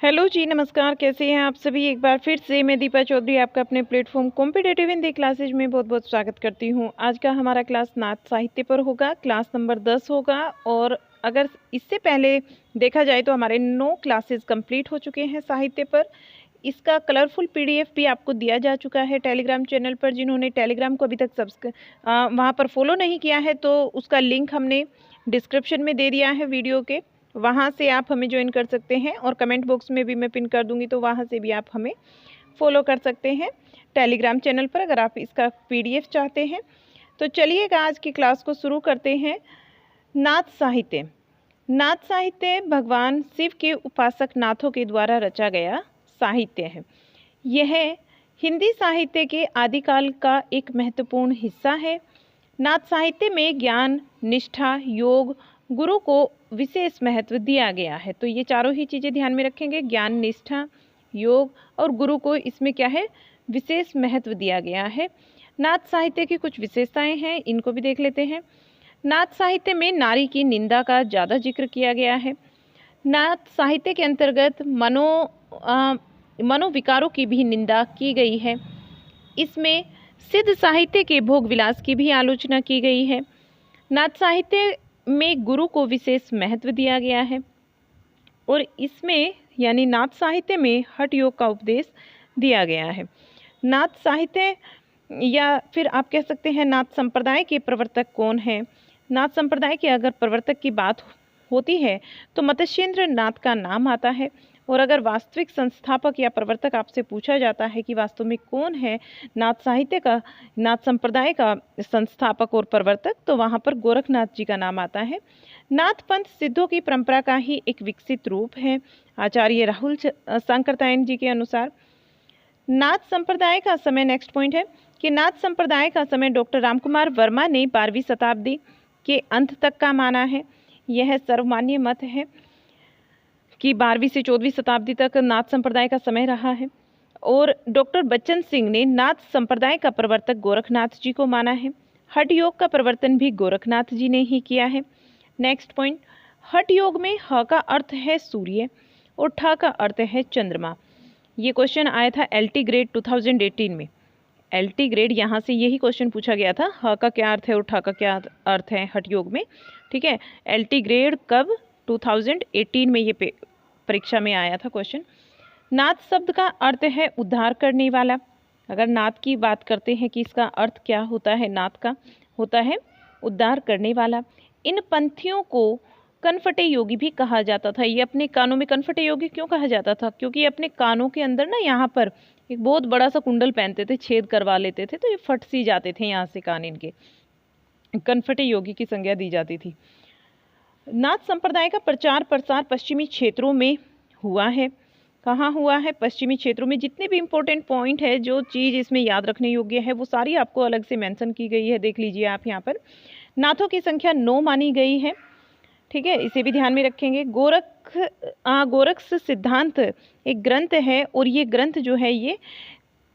Hello जी, नमस्कार। कैसे हैं आप सभी। एक बार फिर से मैं दीपा चौधरी आपका अपने प्लेटफॉर्म कॉम्पिटिटिव हिंदी क्लासेज में बहुत बहुत स्वागत करती हूं। आज का हमारा क्लास नाथ साहित्य पर होगा, क्लास नंबर 10 होगा। और अगर इससे पहले देखा जाए तो हमारे 9 क्लासेस कंप्लीट हो चुके हैं साहित्य पर। इसका कलरफुल पीडीएफ भी आपको दिया जा चुका है टेलीग्राम चैनल पर। जिन्होंने टेलीग्राम को अभी तक वहाँ पर फॉलो नहीं किया है तो उसका लिंक हमने डिस्क्रिप्शन में दे दिया है वीडियो के, वहाँ से आप हमें ज्वाइन कर सकते हैं। और कमेंट बॉक्स में भी मैं पिन कर दूंगी, तो वहाँ से भी आप हमें फॉलो कर सकते हैं टेलीग्राम चैनल पर अगर आप इसका पीडीएफ चाहते हैं। तो चलिएगा आज की क्लास को शुरू करते हैं। नाथ साहित्य। नाथ साहित्य भगवान शिव के उपासक नाथों के द्वारा रचा गया साहित्य है। यह हिंदी साहित्य के आदिकाल का एक महत्वपूर्ण हिस्सा है। नाथ साहित्य में ज्ञान, निष्ठा, योग, गुरु को विशेष महत्व दिया गया है। तो ये चारों ही चीज़ें ध्यान में रखेंगे, ज्ञान, निष्ठा, योग और गुरु को इसमें क्या है, विशेष महत्व दिया गया है। नाथ साहित्य की कुछ विशेषताएं हैं, इनको भी देख लेते हैं। नाथ साहित्य में नारी की निंदा का ज़्यादा जिक्र किया गया है। नाथ साहित्य के अंतर्गत मनोविकारों की भी निंदा की गई है। इसमें सिद्ध साहित्य के भोग विलास की भी आलोचना की गई है। नाथ साहित्य में गुरु को विशेष महत्व दिया गया है और इसमें यानी नाथ साहित्य में हठ योग का उपदेश दिया गया है। नाथ साहित्य या फिर आप कह सकते हैं नाथ संप्रदाय के प्रवर्तक कौन है। नाथ संप्रदाय के अगर प्रवर्तक की बात होती है तो मत्स्येंद्र नाथ का नाम आता है। और अगर वास्तविक संस्थापक या प्रवर्तक आपसे पूछा जाता है कि वास्तव में कौन है नाथ साहित्य का, नाथ संप्रदाय का संस्थापक और प्रवर्तक, तो वहाँ पर गोरखनाथ जी का नाम आता है। नाथ पंथ सिद्धों की परंपरा का ही एक विकसित रूप है आचार्य राहुल सांकृत्यायन जी के अनुसार। नाथ संप्रदाय का समय, नेक्स्ट पॉइंट है कि नाथ संप्रदाय का समय डॉक्टर रामकुमार वर्मा ने 12वीं शताब्दी के अंत तक का माना है। यह सर्वमान्य मत है कि 12वीं से 14वीं शताब्दी तक नाथ संप्रदाय का समय रहा है। और डॉक्टर बच्चन सिंह ने नाथ संप्रदाय का प्रवर्तक गोरखनाथ जी को माना है। हठ योग का प्रवर्तन भी गोरखनाथ जी ने ही किया है। नेक्स्ट पॉइंट, हठ योग में ह का अर्थ है सूर्य और ठ का अर्थ है चंद्रमा। ये क्वेश्चन आया था एलटी ग्रेड 2018 में। एलटी ग्रेड यहाँ से यही क्वेश्चन पूछा गया था, ह का क्या अर्थ है और ठ का क्या अर्थ है हठ योग में। ठीक है, एलटी ग्रेड कब, 2018 में ये परीक्षा में आया था क्वेश्चन। नाथ शब्द का अर्थ है उद्धार करने वाला। अगर नाथ की बात करते हैं कि इसका अर्थ क्या होता है, नाथ का होता है उद्धार करने वाला। इन पंथियों को कनफटे योगी भी कहा जाता था। ये अपने कानों में कनफटे योगी क्यों कहा जाता था, क्योंकि ये अपने कानों के अंदर ना यहाँ पर एक बहुत बड़ा सा कुंडल पहनते थे, छेद करवा लेते थे, तो ये फट सी जाते थे यहाँ से कान इनके, कनफटे योगी की संज्ञा दी जाती थी। नाथ संप्रदाय का प्रचार प्रसार पश्चिमी क्षेत्रों में हुआ है। कहाँ हुआ है, पश्चिमी क्षेत्रों में। जितने भी इम्पोर्टेंट पॉइंट है, जो चीज़ इसमें याद रखने योग्य है, वो सारी आपको अलग से मेंशन की गई है, देख लीजिए आप यहाँ पर। नाथों की संख्या 9 मानी गई है। ठीक है, इसे भी ध्यान में रखेंगे। गोरक्ष सिद्धांत एक ग्रंथ है और ये ग्रंथ जो है ये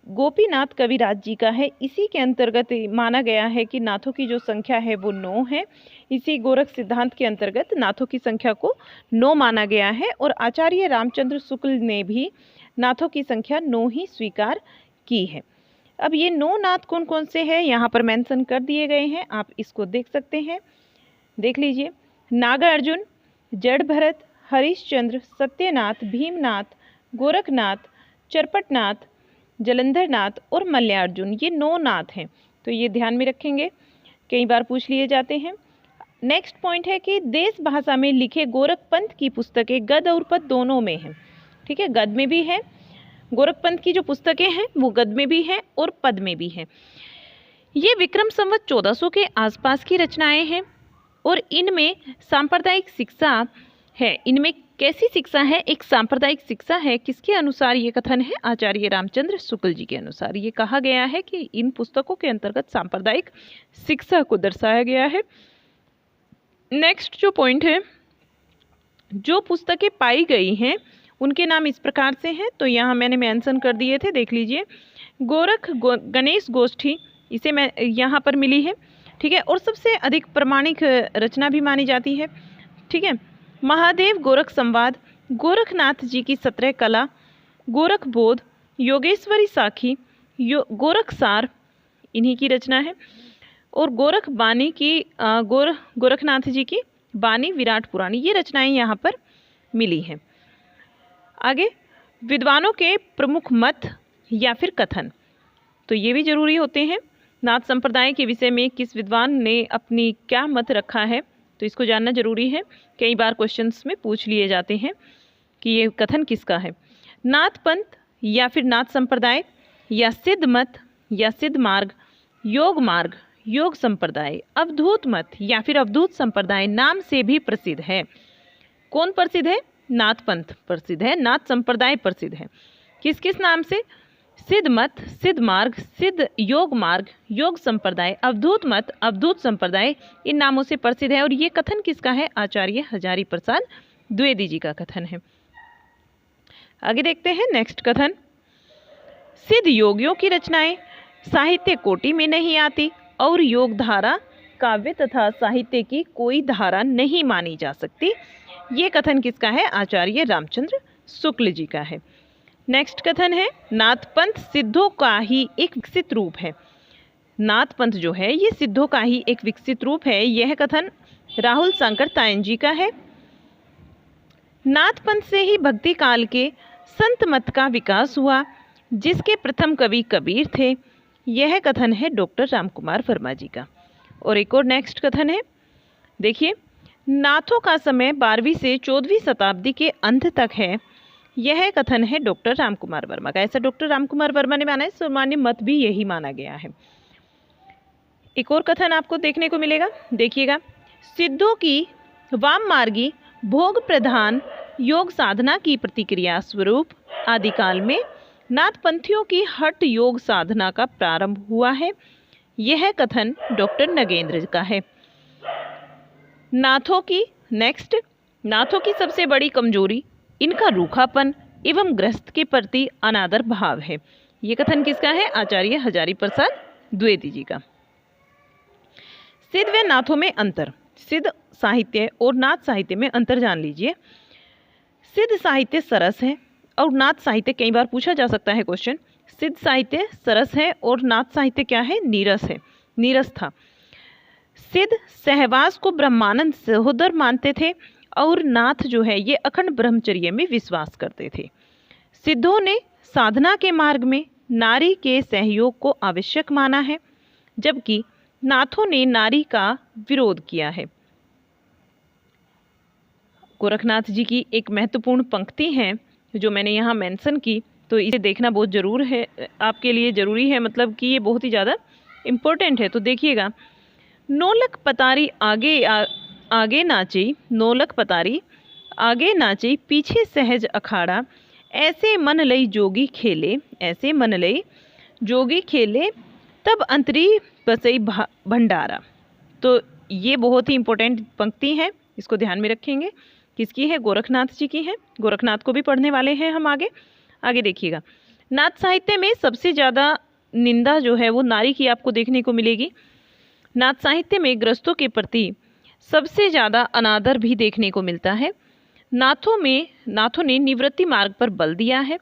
गोपीनाथ कविराज जी का है। इसी के अंतर्गत माना गया है कि नाथों की जो संख्या है वो 9 है। इसी गोरख सिद्धांत के अंतर्गत नाथों की संख्या को 9 माना गया है। और आचार्य रामचंद्र शुक्ल ने भी नाथों की संख्या 9 ही स्वीकार की है। अब ये 9 नाथ कौन कौन से हैं यहाँ पर मेंशन कर दिए गए हैं, आप इसको देख सकते हैं, देख लीजिए। नागार्जुन, जड़ भरत, हरिश्चंद्र, सत्यनाथ, भीमनाथ, गोरखनाथ, चरपटनाथ, जलंधरनाथ और मल्यार्जुन, ये 9 नाथ हैं। तो ये ध्यान में रखेंगे, कई बार पूछ लिए जाते हैं। नेक्स्ट पॉइंट है कि देश भाषा में लिखे गोरख पंथ की पुस्तकें गद्य और पद्य दोनों में हैं। ठीक है, गद्य में भी है, गोरख पंथ की जो पुस्तकें हैं वो गद्य में भी है और पद्य में भी है। ये विक्रम संवत 1400 के आसपास की रचनाएं हैं और इनमें सांप्रदायिक शिक्षा है। इनमें कैसी शिक्षा है, एक सांप्रदायिक शिक्षा है। किसके अनुसार ये कथन है, आचार्य रामचंद्र शुक्ल जी के अनुसार ये कहा गया है कि इन पुस्तकों के अंतर्गत सांप्रदायिक शिक्षा को दर्शाया गया है। नेक्स्ट जो पॉइंट है, जो पुस्तकें पाई गई हैं उनके नाम इस प्रकार से हैं, तो यहाँ मैंने मेंशन कर दिए थे, देख लीजिए। गणेश गोष्ठी, इसे मैं यहाँ पर मिली है। ठीक है, और सबसे अधिक प्रामाणिक रचना भी मानी जाती है। ठीक है, महादेव गोरख संवाद, गोरखनाथ जी की 17 कला, गोरखबोध, योगेश्वरी साखी, गोरखसार इन्हीं की रचना है। और गोरख बानी की गोरखनाथ जी की बानी विराट पुराणी, ये रचनाएं यहाँ पर मिली हैं। आगे विद्वानों के प्रमुख मत या फिर कथन, तो ये भी जरूरी होते हैं। नाथ संप्रदाय के विषय में किस विद्वान ने अपनी क्या मत रखा है, तो इसको जानना जरूरी है। कई बार क्वेश्चंस में पूछ लिए जाते हैं कि ये कथन किसका है। नाथ पंथ या फिर नाथ संप्रदाय, या सिद्ध मत या सिद्ध मार्ग, योग संप्रदाय, अवधूत मत या फिर अवधूत संप्रदाय नाम से भी प्रसिद्ध है। कौन प्रसिद्ध है? नाथ पंथ प्रसिद्ध है, नाथ संप्रदाय प्रसिद्ध है। किस किस नाम से? सिद्ध मत, सिद्ध मार्ग, सिद्ध योग मार्ग, योग संप्रदाय, अवधूत मत, अवधूत संप्रदाय, इन नामों से प्रसिद्ध है। और ये कथन किसका है? आचार्य हजारी प्रसाद द्विवेदी जी का कथन है। आगे देखते हैं नेक्स्ट कथन। सिद्ध योगियों की रचनाएं साहित्य कोटि में नहीं आती और योग धारा, काव्य तथा साहित्य की कोई धारा नहीं मानी जा सकती। ये कथन किसका है? आचार्य रामचंद्र शुक्ल जी का है। नेक्स्ट कथन है, नाथ पंथ सिद्धों का ही एक विकसित रूप है। नाथ पंथ जो है ये सिद्धों का ही एक विकसित रूप है। यह कथन राहुल शंकर तायन जी का है। नाथ पंथ से ही भक्ति काल के संत मत का विकास हुआ, जिसके प्रथम कवि कबीर थे। यह कथन है डॉक्टर रामकुमार वर्मा जी का। और एक और नेक्स्ट कथन है, देखिए, नाथों का समय 12वीं से 14वीं शताब्दी के अंत तक है। यह कथन है डॉक्टर रामकुमार वर्मा का। ऐसा डॉक्टर रामकुमार वर्मा ने माना है, सामान्य मत भी यही माना गया है। एक और कथन आपको देखने को मिलेगा, देखिएगा। सिद्धों की वाम मार्गी भोग प्रधान योग साधना की प्रतिक्रिया स्वरूप आदिकाल में नाथपंथियों की हठ योग साधना का प्रारंभ हुआ है। यह कथन डॉक्टर नगेंद्र का है। नाथों की सबसे बड़ी कमजोरी इनका रूखापन एवं गृहस्थ के प्रति अनादर भाव है। ये कथन किसका है? आचार्य हजारी प्रसाद द्विवेदी जी का। सिद्ध व नाथों में अंतर, सिद्ध साहित्य और नाथ साहित्य में अंतर जान लीजिए। सिद्ध साहित्य सरस है और नाथ साहित्य, कई बार पूछा जा सकता है क्वेश्चन, सिद्ध साहित्य सरस है और नाथ साहित्य क्या है? नीरस है, नीरस था। सिद्ध सहवास को ब्रह्मानंद सहोदर मानते थे और नाथ जो है ये अखंड ब्रह्मचर्य में विश्वास करते थे। सिद्धों ने साधना के मार्ग में नारी के सहयोग को आवश्यक माना है, जबकि नाथों ने नारी का विरोध किया है। गोरखनाथ जी की एक महत्वपूर्ण पंक्ति है जो मैंने यहाँ मेंशन की, तो इसे देखना बहुत जरूर है, आपके लिए ज़रूरी है, मतलब कि ये बहुत ही ज़्यादा इम्पोर्टेंट है। तो देखिएगा, नौलख पतारी आगे नाची, नौलख पतारी आगे नाची, पीछे सहज अखाड़ा, ऐसे मन लई जोगी खेले, ऐसे मन लई जोगी खेले, तब अंतरी बसई भंडारा। तो ये बहुत ही इम्पोर्टेंट पंक्ति है, इसको ध्यान में रखेंगे। किसकी है? गोरखनाथ जी की है। गोरखनाथ को भी पढ़ने वाले हैं हम आगे देखिएगा। नाथ साहित्य में सबसे ज़्यादा निंदा जो है वो नारी की आपको देखने को मिलेगी। नाथ साहित्य में गृहस्थों के प्रति सबसे ज़्यादा अनादर भी देखने को मिलता है। नाथों ने निवृत्ति मार्ग पर बल दिया है।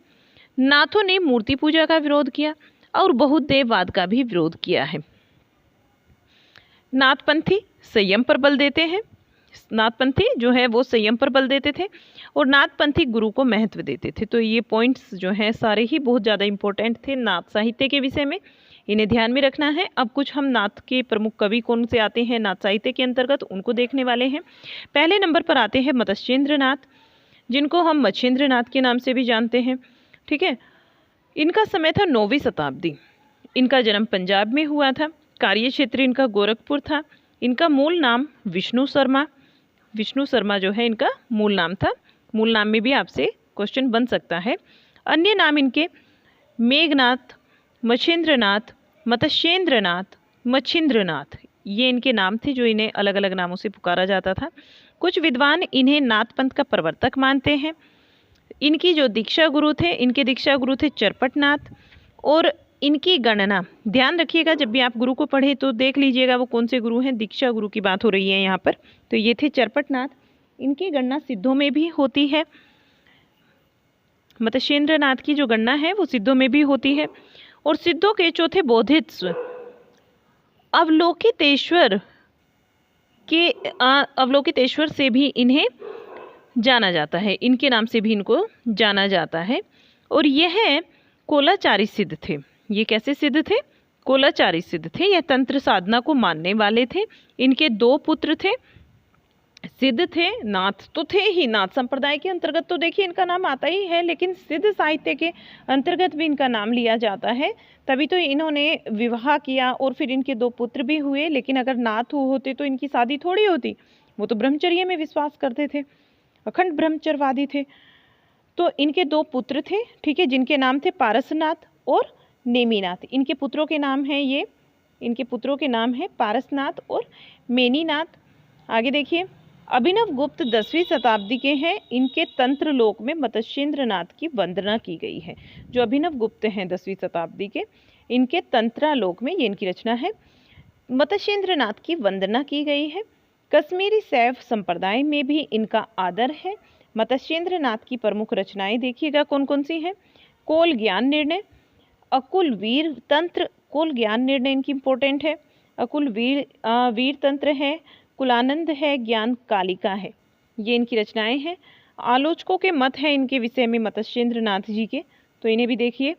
नाथों ने मूर्ति पूजा का विरोध किया और बहुदेववाद का भी विरोध किया है। नाथपंथी संयम पर बल देते हैं, नाथपंथी जो है वो संयम पर बल देते थे और नाथपंथी गुरु को महत्व देते थे। तो ये पॉइंट्स जो हैं सारे ही बहुत ज़्यादा इम्पोर्टेंट थे नाथ साहित्य के विषय में, इन्हें ध्यान में रखना है। अब कुछ हम नाथ के प्रमुख कवि कौन से आते हैं नाथ साहित्य के अंतर्गत, उनको देखने वाले हैं। पहले नंबर पर आते हैं मत्स्येंद्र नाथ, जिनको हम मच्छेंद्र नाथ के नाम से भी जानते हैं। ठीक है, इनका समय था 9वीं शताब्दी। इनका जन्म पंजाब में हुआ था। कार्य क्षेत्र इनका गोरखपुर था। इनका मूल नाम विष्णु शर्मा जो है इनका मूल नाम था। मूल नाम में भी आपसे क्वेश्चन बन सकता है। अन्य नाम इनके मेघनाथ, मच्छेंद्रनाथ, मत्स्येंद्रनाथ, मच्छिंद्रनाथ, ये इनके नाम थे जो इन्हें अलग अलग नामों से पुकारा जाता था। कुछ विद्वान इन्हें नाथ पंथ का प्रवर्तक मानते हैं। इनकी जो दीक्षा गुरु थे, इनके दीक्षा गुरु थे चरपटनाथ। और इनकी गणना ध्यान रखिएगा, जब भी आप गुरु को पढ़े तो देख लीजिएगा वो कौन से गुरु हैं। दीक्षा गुरु की बात हो रही है यहाँ पर, तो ये थे चरपटनाथ। इनकी गणना सिद्धों में भी होती है। मत्स्येंद्र नाथ की जो गणना है वो सिद्धों में भी होती है। और सिद्धों के चौथे बोधित्व अवलोकितेश्वर अवलोकितेश्वर से भी इन्हें जाना जाता है, इनके नाम से भी इनको जाना जाता है। और यह कोलाचारी सिद्ध थे। ये कैसे सिद्ध थे? कोलाचारी सिद्ध थे। यह तंत्र साधना को मानने वाले थे। इनके 2 पुत्र थे, सिद्ध थे, नाथ तो थे ही। नाथ संप्रदाय के अंतर्गत तो देखिए इनका नाम आता ही है, लेकिन सिद्ध साहित्य के अंतर्गत भी इनका नाम लिया जाता है। तभी तो इन्होंने विवाह किया और फिर इनके 2 पुत्र भी हुए। लेकिन अगर नाथ होते तो इनकी शादी थोड़ी होती। वो तो ब्रह्मचर्य में विश्वास करते थे, अखंड ब्रह्मचर्यवादी थे। तो इनके 2 पुत्र थे, ठीक है, जिनके नाम थे पारसनाथ और नेमिनाथ। इनके पुत्रों के नाम हैं ये, इनके पुत्रों के नाम है पारसनाथ और मेनीनाथ। आगे देखिए, अभिनव गुप्त 10वीं शताब्दी के हैं। इनके तंत्र लोक में मत्स्येंद्र नाथ की वंदना की गई है। जो अभिनव गुप्त हैं 10वीं शताब्दी के, इनके तंत्रालोक में ये इनकी रचना है, मत्स्येंद्र नाथ की वंदना की गई है। कश्मीरी शैव संप्रदाय में भी इनका आदर है। मत्स्येंद्र नाथ की प्रमुख रचनाएं देखिएगा कौन कौन सी हैं। कोल ज्ञान निर्णय, अकुल वीर तंत्र। कोल ज्ञान निर्णय इनकी इंपॉर्टेंट है। अकुल वीर तंत्र है, कुलानंद है, ज्ञान कालिका है। ये इनकी रचनाएं हैं। आलोचकों के मत हैं इनके विषय में मत्स्येंद्र नाथ जी के, तो इन्हें भी देखिए।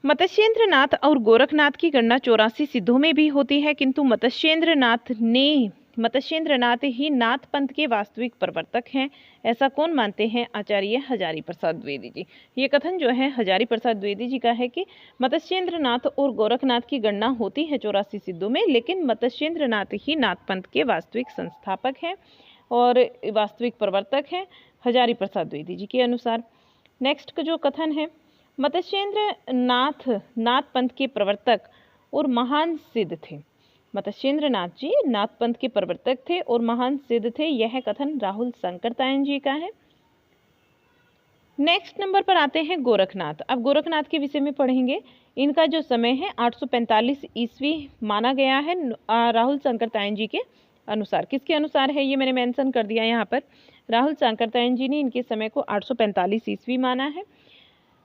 मत्स्येंद्र नाथ और गोरखनाथ की गणना 84 सिद्धों में भी होती है, किंतु मत्स्येंद्र नाथ ही नाथ पंथ के वास्तविक प्रवर्तक हैं। ऐसा कौन मानते हैं? आचार्य हजारी प्रसाद द्विवेदी जी। ये कथन जो है हजारी प्रसाद द्विवेदी जी का है कि मत्स्येंद्र नाथ और गोरखनाथ की गणना होती है 84 सिद्धों में, लेकिन मत्स्येंद्र नाथ ही नाथ पंथ के वास्तविक संस्थापक हैं और वास्तविक प्रवर्तक हैं हजारी प्रसाद द्विवेदी जी के अनुसार। नेक्स्ट का जो कथन है, मत्स्येंद्र नाथ पंथ के प्रवर्तक और महान सिद्ध थे। मत्स्येंद्र नाथ जी नाथ पंथ के प्रवर्तक थे और महान सिद्ध थे। यह कथन राहुल शंकरतायन जी का है। नेक्स्ट नंबर पर आते हैं गोरखनाथ। अब गोरखनाथ के विषय में पढ़ेंगे। इनका जो समय है 845 ईस्वी माना गया है राहुल शंकरतायन जी के अनुसार। किसके अनुसार है ये मैंने मेंशन कर दिया यहाँ पर। राहुल शंकरतायन जी ने इनके समय को 845 ईस्वी माना है।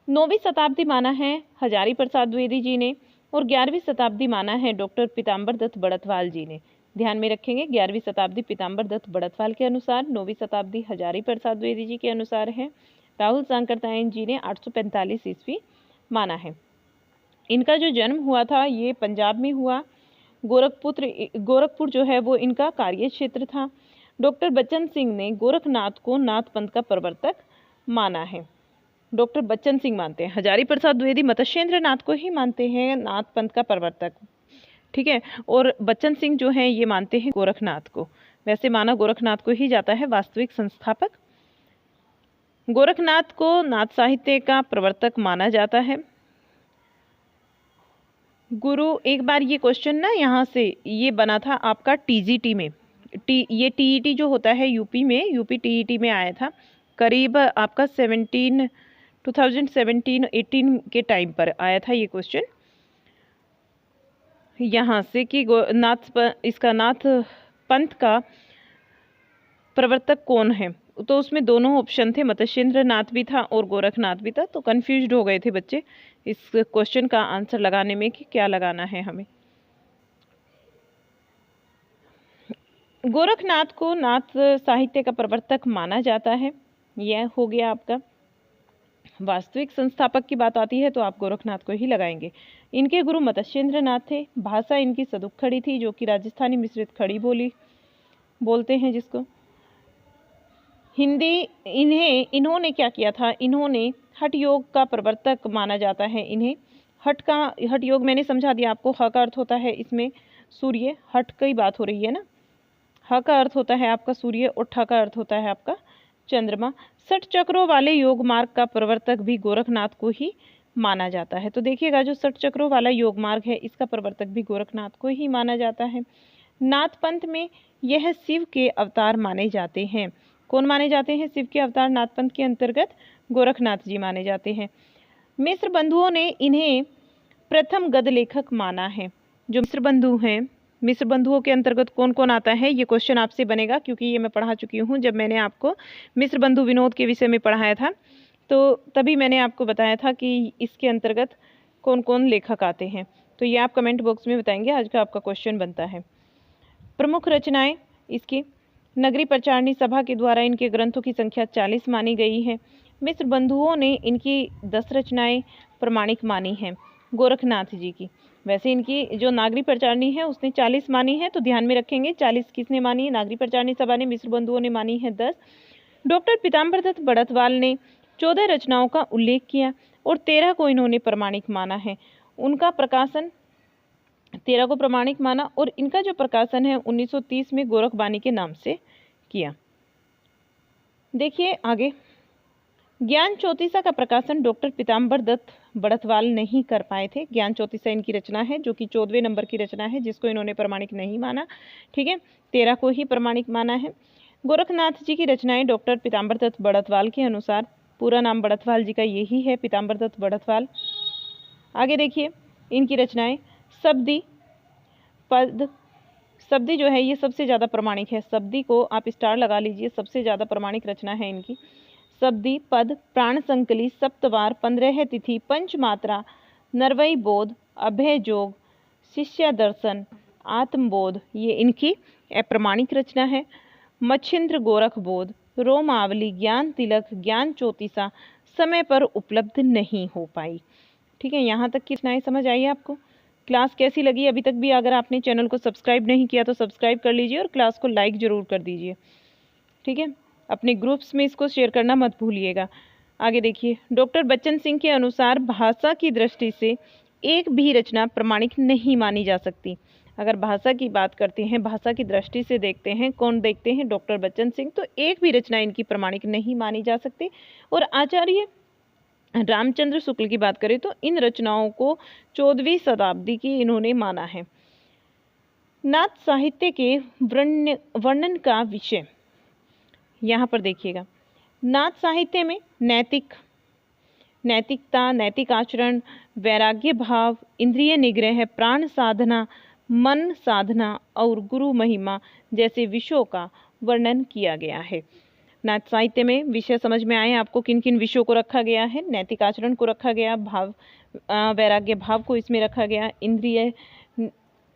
9वीं शताब्दी माना है हजारी प्रसाद द्विवेदी जी ने और 11वीं शताब्दी माना है डॉक्टर पीताम्बर दत्त बड़तवाल जी ने। ध्यान में रखेंगे 11वीं शताब्दी पीताम्बर दत्त बड़तवाल के अनुसार, 9वीं शताब्दी हजारी प्रसाद द्विवेदी जी के अनुसार है। राहुल शंकरतायन जी ने 845 ईस्वी माना है। इनका जो जन्म हुआ था ये पंजाब में हुआ। गोरखपुर जो है वो इनका कार्य क्षेत्र था। डॉक्टर बच्चन सिंह ने गोरखनाथ को नाथ पंथ का प्रवर्तक माना है। डॉक्टर बच्चन सिंह मानते हैं, हजारी प्रसाद द्विवेदी मत्स्येंद्र नाथ को ही मानते हैं नाथ पंथ का प्रवर्तक, ठीक है। और बच्चन सिंह जो हैं ये मानते हैं गोरखनाथ को। वैसे माना गोरखनाथ को ही जाता है वास्तविक संस्थापक। गोरखनाथ को नाथ साहित्य का प्रवर्तक माना जाता है। गुरु, एक बार ये क्वेश्चन ना यहाँ से ये बना था आपका टीजीटी में। ये टीईटी जो होता है यूपी में, यूपी टीईटी में आया था करीब आपका 2017-18 के टाइम पर आया था ये क्वेश्चन यहाँ से कि इसका नाथ पंथ का प्रवर्तक कौन है। तो उसमें दोनों ऑप्शन थे, मत्स्येंद्र नाथ भी था और गोरखनाथ भी था। तो कंफ्यूज्ड हो गए थे बच्चे इस क्वेश्चन का आंसर लगाने में कि क्या लगाना है हमें। गोरखनाथ को नाथ साहित्य का प्रवर्तक माना जाता है। यह हो गया आपका। वास्तविक संस्थापक की बात आती है तो आप गोरखनाथ को ही लगाएंगे। इनके गुरु मत्स्येंद्र नाथ थे। भाषा इनकी सदुक खड़ी थी, जो कि राजस्थानी मिश्रित खड़ी बोली बोलते हैं जिसको। हिंदी इन्होंने क्या किया था, इन्होंने हठ योग का प्रवर्तक माना जाता है इन्हें। हठ योग मैंने समझा दिया आपको। ह का अर्थ होता है इसमें सूर्य, हठ की बात हो रही है ना। ह का अर्थ होता है आपका सूर्य और ठ का अर्थ होता है आपका चंद्रमा। 60 चक्रों वाले योग मार्ग का प्रवर्तक भी गोरखनाथ को ही माना जाता है। तो देखिएगा जो 60 चक्रों वाला योग मार्ग है इसका प्रवर्तक भी गोरखनाथ को ही माना जाता है। नाथ पंथ में यह शिव के अवतार माने जाते हैं। कौन माने जाते हैं शिव के अवतार नाथ पंथ के अंतर्गत? गोरखनाथ जी माने जाते हैं। मिश्र बंधुओं ने इन्हें प्रथम गद लेखक माना है। जो मिश्र बंधु हैं, मिश्र बंधुओं के अंतर्गत कौन कौन आता है, ये क्वेश्चन आपसे बनेगा क्योंकि ये मैं पढ़ा चुकी हूँ जब मैंने आपको मिश्र बंधु विनोद के विषय में पढ़ाया था तो तभी मैंने आपको बताया था कि इसके अंतर्गत कौन कौन लेखक आते हैं। तो ये आप कमेंट बॉक्स में बताएंगे, आज का आपका क्वेश्चन बनता है। प्रमुख रचनाएं इसकी, नगरी प्रचारणी सभा के द्वारा इनके ग्रंथों की संख्या 40 मानी गई है। मिश्र बंधुओं ने इनकी 10 रचनाएं प्रमाणिक मानी हैं। गोरखनाथ जी की, वैसे इनकी जो नागरी प्रचारणी है उसने 40 मानी है, तो ध्यान में रखेंगे 40 किसने मानी है, नागरी प्रचारणी सभा ने, मिश्र बंधुओं ने मानी है 10। डॉक्टर पीताम्बर दत्त बड़तवाल ने 14 रचनाओं का उल्लेख किया और 13 को इन्होंने प्रमाणिक माना है। उनका प्रकाशन 13 को प्रमाणिक माना और इनका जो प्रकाशन है 1930 में गोरखबानी के नाम से किया। देखिए आगे, ज्ञान चौतीसा का प्रकाशन डॉक्टर पीताम्बर दत्त बड़तवाल नहीं कर पाए थे। ज्ञान चौतीसा इनकी रचना है जो कि 14वें नंबर की रचना है, जिसको इन्होंने प्रमाणिक नहीं माना। ठीक है, 13 को ही प्रमाणिक माना है। गोरखनाथ जी की रचनाएं डॉक्टर पीताम्बर दत्त बड़तवाल के अनुसार, पूरा नाम बड़तवाल जी का यही है, पीताम्बर दत्त बड़तवाल। आगे देखिए, इनकी रचनाएं शब्दी पद, शब्दी जो है ये सबसे ज़्यादा प्रमाणिक है। शब्दी को आप स्टार लगा लीजिए, सबसे ज़्यादा प्रमाणिक रचना है इनकी। शब्दी पद, प्राण संकली, सप्तवार, 15 तिथि, पंचमात्रा, नरवई बोध, अभय जोग, शिष्य दर्शन, आत्मबोध, ये इनकी अप्रमाणिक रचना है। मच्छिंद्र गोरख बोध, रोमावली, ज्ञान तिलक, ज्ञान चौतीसा समय पर उपलब्ध नहीं हो पाई। ठीक है, यहाँ तक की रचनाएं समझ आई आपको। क्लास कैसी लगी? अभी तक भी अगर आपने चैनल को सब्सक्राइब नहीं किया तो सब्सक्राइब कर लीजिए और क्लास को लाइक ज़रूर कर दीजिए। ठीक है, अपने ग्रुप्स में इसको शेयर करना मत भूलिएगा। आगे देखिए, डॉक्टर बच्चन सिंह के अनुसार भाषा की दृष्टि से एक भी रचना प्रमाणिक नहीं मानी जा सकती। अगर भाषा की बात करते हैं, भाषा की दृष्टि से देखते हैं, कौन देखते हैं? डॉक्टर बच्चन सिंह, तो एक भी रचना इनकी प्रमाणिक नहीं मानी जा सकती। और आचार्य रामचंद्र शुक्ल की बात करें तो इन रचनाओं को 14वीं शताब्दी की इन्होंने माना है। नाथ साहित्य के वर्णन का विषय, यहाँ पर देखिएगा, नाथ साहित्य में नैतिकता, नैतिक आचरण, वैराग्य भाव, इंद्रिय निग्रह, प्राण साधना, मन साधना और गुरु महिमा जैसे विषयों का वर्णन किया गया है। नाथ साहित्य में विषय समझ में आए आपको, किन किन विषयों को रखा गया है? नैतिक आचरण को रखा गया, भाव वैराग्य भाव को इसमें रखा गया, इंद्रिय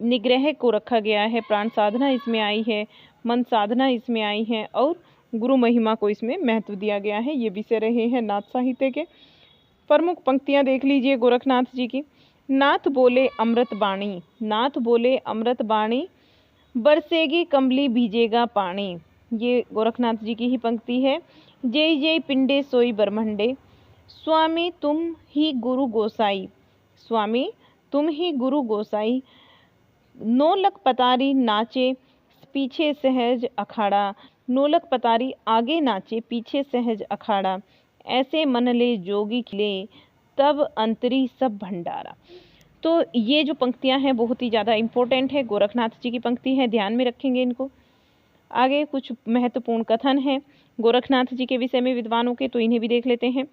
निग्रह को रखा गया है, प्राण साधना इसमें आई है, मन साधना इसमें आई है और गुरु महिमा को इसमें महत्व दिया गया है। ये विषय रहे हैं नाथ साहित्य के। प्रमुख पंक्तियां देख लीजिए गोरखनाथ जी की। नाथ बोले अमृत बाणी, नाथ बोले अमृत बाणी, बरसेगी कमली भीजेगा पानी, ये गोरखनाथ जी की ही पंक्ति है। जय जय पिंडे सोई ब्रह्मंडे, स्वामी तुम ही गुरु गोसाई, स्वामी तुम ही गुरु गोसाई, नौलख पतारी नाचे पीछे सहज अखाड़ा, नौलख पतारी आगे नाचे पीछे सहज अखाड़ा, ऐसे मन ले जोगी खिले तब अंतरी सब भंडारा। तो ये जो पंक्तियां हैं बहुत ही ज़्यादा इम्पोर्टेंट है, गोरखनाथ जी की पंक्ति है, ध्यान में रखेंगे इनको। आगे कुछ महत्वपूर्ण कथन हैं गोरखनाथ जी के विषय में विद्वानों के, तो इन्हें भी देख लेते हैं।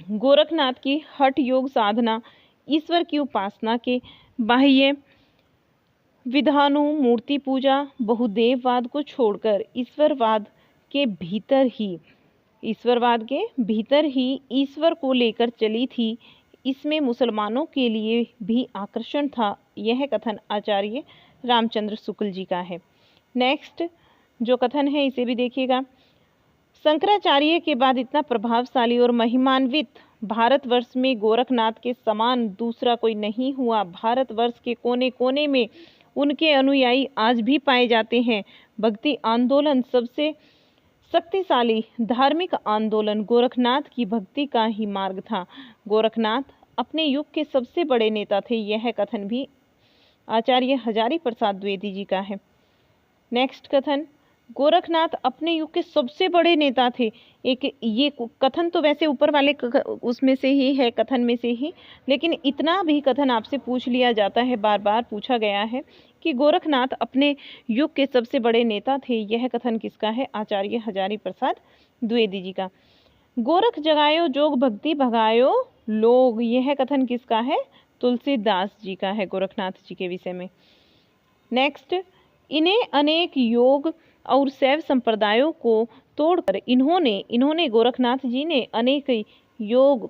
गोरखनाथ की हठ योग साधना ईश्वर की उपासना के बाह्य विधानों, मूर्ति पूजा, बहुदेववाद को छोड़कर ईश्वरवाद के भीतर ही ईश्वर को लेकर चली थी। इसमें मुसलमानों के लिए भी आकर्षण था। यह कथन आचार्य रामचंद्र शुक्ल जी का है। नेक्स्ट जो कथन है इसे भी देखिएगा। शंकराचार्य के बाद इतना प्रभावशाली और महिमान्वित भारतवर्ष में गोरखनाथ के समान दूसरा कोई नहीं हुआ। भारतवर्ष के कोने कोने में उनके अनुयायी आज भी पाए जाते हैं। भक्ति आंदोलन सबसे शक्तिशाली धार्मिक आंदोलन गोरखनाथ की भक्ति का ही मार्ग था। गोरखनाथ अपने युग के सबसे बड़े नेता थे। यह कथन भी आचार्य हजारी प्रसाद द्विवेदी जी का है। नेक्स्ट कथन, गोरखनाथ अपने युग के सबसे बड़े नेता थे। एक ये कथन तो वैसे ऊपर वाले उसमें से ही है, कथन में से ही, लेकिन इतना भी कथन आपसे पूछ लिया जाता है, बार बार पूछा गया है कि गोरखनाथ अपने युग के सबसे बड़े नेता थे। यह कथन किसका है? आचार्य हजारी प्रसाद द्विवेदी जी का। गोरख जगायो जोग भक्ति भगायो लोग, यह कथन किसका है? तुलसीदास जी का है, गोरखनाथ जी के विषय में। नेक्स्ट, इन्हें अनेक योग और शैव संप्रदायों को तोड़कर इन्होंने गोरखनाथ जी ने अनेक योग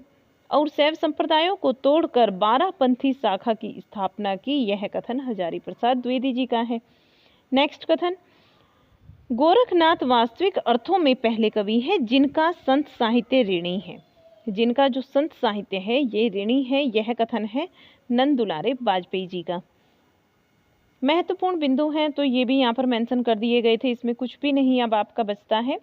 और शैव संप्रदायों को तोड़कर 12 पंथी शाखा की स्थापना की। यह कथन हजारी प्रसाद द्विवेदी जी का है। नेक्स्ट कथन, गोरखनाथ वास्तविक अर्थों में पहले कवि है जिनका संत साहित्य ऋणी है। जिनका जो संत साहित्य है ये ऋणी है। यह कथन है नंद दुलारे वाजपेयी जी का। महत्वपूर्ण बिंदु हैं तो ये भी यहाँ पर मेंशन कर दिए गए थे, इसमें कुछ भी नहीं अब आपका बचता है,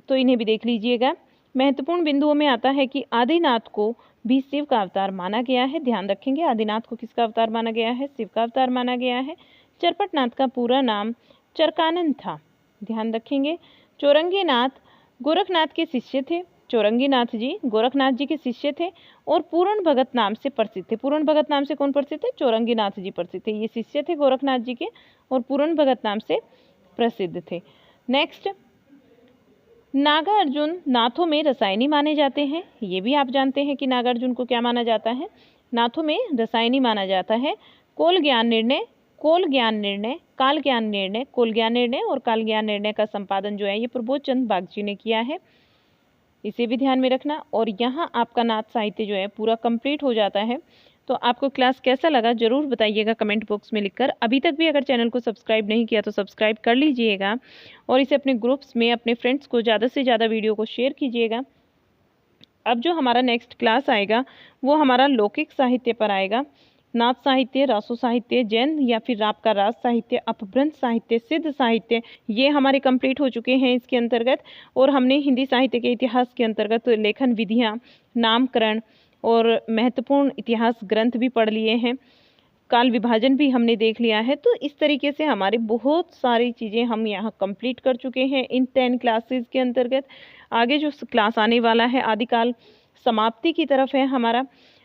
तो इन्हें भी देख लीजिएगा। महत्वपूर्ण बिंदुओं में आता है कि आदिनाथ को भी शिव का अवतार माना गया है। ध्यान रखेंगे, आदिनाथ को किसका अवतार माना गया है? शिव का अवतार माना गया है। चरपटनाथ का पूरा नाम चरकानंद था। ध्यान रखेंगे। चौरंगीनाथ गोरखनाथ के शिष्य थे। चौरंगीनाथ जी गोरखनाथ जी के शिष्य थे और पूर्ण भगत नाम से प्रसिद्ध थे। पूर्ण भगत नाम से कौन प्रसिद्ध थे? चौरंगीनाथ जी प्रसिद्ध थे। ये शिष्य थे गोरखनाथ जी के और पूर्ण भगत नाम से प्रसिद्ध थे। नेक्स्ट, नागार्जुन नाथों में रसायनी माने जाते हैं। ये भी आप जानते हैं कि नागार्जुन को क्या माना जाता है? नाथों में रसायनी माना जाता है। कोल ज्ञान निर्णय, काल ज्ञान निर्णय और काल ज्ञान निर्णय का संपादन जो है ये प्रबोध चंद बागची ने किया है। इसे भी ध्यान में रखना। और यहाँ आपका नाथ साहित्य जो है पूरा कंप्लीट हो जाता है। तो आपको क्लास कैसा लगा जरूर बताइएगा कमेंट बॉक्स में लिखकर। अभी तक भी अगर चैनल को सब्सक्राइब नहीं किया तो सब्सक्राइब कर लीजिएगा और इसे अपने ग्रुप्स में अपने फ्रेंड्स को ज़्यादा से ज़्यादा वीडियो को शेयर कीजिएगा। अब जो हमारा नेक्स्ट क्लास आएगा वो हमारा लौकिक साहित्य पर आएगा। नाथ साहित्य, रासो साहित्य, जैन या फिर आपका राज साहित्य, अपभ्रंश साहित्य, सिद्ध साहित्य, ये हमारे कंप्लीट हो चुके हैं इसके अंतर्गत। और हमने हिंदी साहित्य के इतिहास के अंतर्गत लेखन विधियाँ, नामकरण और महत्वपूर्ण इतिहास ग्रंथ भी पढ़ लिए हैं। काल विभाजन भी हमने देख लिया है। तो इस तरीके से हमारे बहुत सारी चीज़ें हम यहाँ कंप्लीट कर चुके हैं इन 10 क्लासेस के अंतर्गत। आगे जो क्लास आने वाला है आदिकाल समाप्ति की तरफ है हमारा।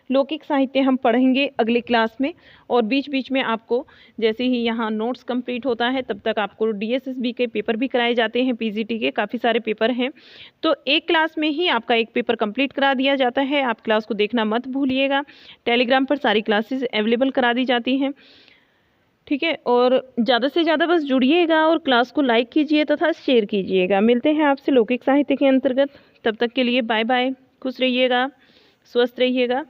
लौकिक साहित्य हम पढ़ेंगे अगले क्लास में। और बीच बीच में आपको जैसे ही यहाँ नोट्स कंप्लीट होता है तब तक आपको DSSB के पेपर भी कराए जाते हैं। PGT के काफ़ी सारे पेपर हैं, तो एक क्लास में ही आपका एक पेपर कंप्लीट करा दिया जाता है। आप क्लास को देखना मत भूलिएगा। टेलीग्राम पर सारी क्लासेस अवेलेबल करा दी जाती हैं, ठीक है। और ज़्यादा से ज़्यादा बस जुड़िएगा और क्लास को लाइक कीजिए तथा शेयर कीजिएगा। मिलते हैं आपसे लौकिक साहित्य के अंतर्गत। तब तक के लिए बाय बाय। खुश रहिएगा, स्वस्थ रहिएगा।